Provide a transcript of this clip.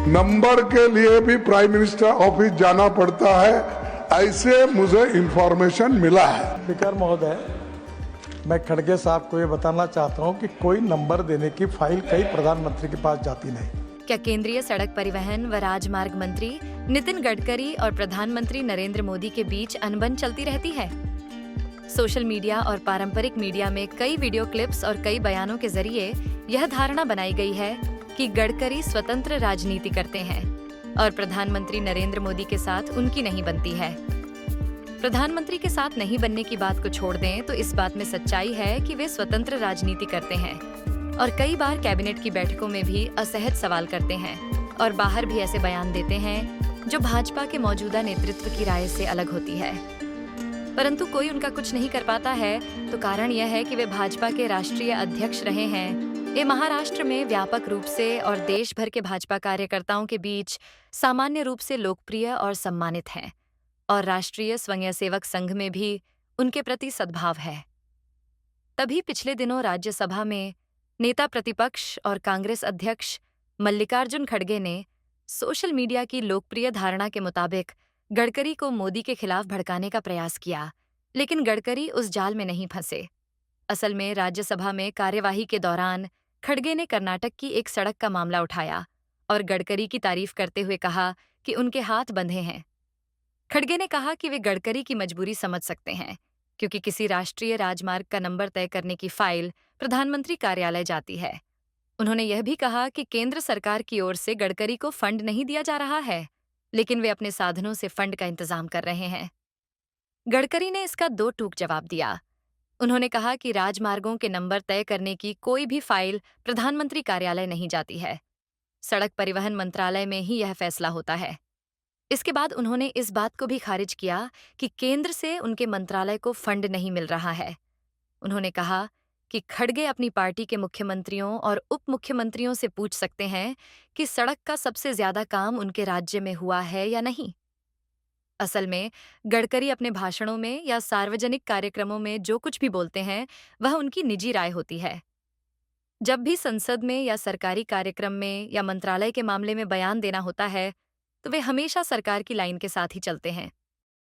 Number के लिए भी प्राइम मिनिस्टर ऑफिस जाना पड़ता है, ऐसे मुझे इंफॉर्मेशन मिला है। स्पीकर महोदय, मैं खड़गे साहब को ये बताना चाहता हूँ कि कोई नंबर देने की फाइल कहीं प्रधानमंत्री के पास जाती नहीं। क्या केंद्रीय सड़क परिवहन व राजमार्ग मंत्री नितिन गडकरी और प्रधानमंत्री नरेंद्र मोदी के बीच अनबन चलती रहती है? सोशल मीडिया और पारंपरिक मीडिया में कई वीडियो क्लिप्स और कई बयानों के जरिए यह धारणा बनाई गई है कि गडकरी स्वतंत्र राजनीति करते हैं और प्रधानमंत्री नरेंद्र मोदी के साथ उनकी नहीं बनती है। प्रधानमंत्री के साथ नहीं बनने की बात को छोड़ दें तो इस बात में सच्चाई है कि वे स्वतंत्र राजनीति करते हैं और कई बार कैबिनेट की बैठकों में भी असहज सवाल करते हैं और बाहर भी ऐसे बयान देते हैं जो भाजपा के मौजूदा नेतृत्व की राय से अलग होती है। परंतु कोई उनका कुछ नहीं कर पाता है तो कारण यह है कि वे भाजपा के राष्ट्रीय अध्यक्ष रहे हैं। ये महाराष्ट्र में व्यापक रूप से और देश भर के भाजपा कार्यकर्ताओं के बीच सामान्य रूप से लोकप्रिय और सम्मानित हैं और राष्ट्रीय स्वयंसेवक संघ में भी उनके प्रति सद्भाव है। तभी पिछले दिनों राज्यसभा में नेता प्रतिपक्ष और कांग्रेस अध्यक्ष मल्लिकार्जुन खड़गे ने सोशल मीडिया की लोकप्रिय धारणा के मुताबिक गडकरी को मोदी के खिलाफ भड़काने का प्रयास किया, लेकिन गडकरी उस जाल में नहीं फंसे। असल में राज्यसभा में कार्यवाही के दौरान खड़गे ने कर्नाटक की एक सड़क का मामला उठाया और गडकरी की तारीफ करते हुए कहा कि उनके हाथ बंधे हैं। खड़गे ने कहा कि वे गडकरी की मजबूरी समझ सकते हैं क्योंकि किसी राष्ट्रीय राजमार्ग का नंबर तय करने की फाइल प्रधानमंत्री कार्यालय जाती है। उन्होंने यह भी कहा कि केंद्र सरकार की ओर से गडकरी को फंड नहीं दिया जा रहा है, लेकिन वे अपने साधनों से फंड का इंतजाम कर रहे हैं। गडकरी ने इसका दो टूक जवाब दिया। उन्होंने कहा कि राजमार्गों के नंबर तय करने की कोई भी फाइल प्रधानमंत्री कार्यालय नहीं जाती है, सड़क परिवहन मंत्रालय में ही यह फैसला होता है। इसके बाद उन्होंने इस बात को भी खारिज किया कि केंद्र से उनके मंत्रालय को फंड नहीं मिल रहा है। उन्होंने कहा कि खड़गे अपनी पार्टी के मुख्यमंत्रियों और उप मुख्यमंत्रियों से पूछ सकते हैं कि सड़क का सबसे ज्यादा काम उनके राज्य में हुआ है या नहीं। असल में गडकरी अपने भाषणों में या सार्वजनिक कार्यक्रमों में जो कुछ भी बोलते हैं वह उनकी निजी राय होती है। जब भी संसद में या सरकारी कार्यक्रम में या मंत्रालय के मामले में बयान देना होता है तो वे हमेशा सरकार की लाइन के साथ ही चलते हैं।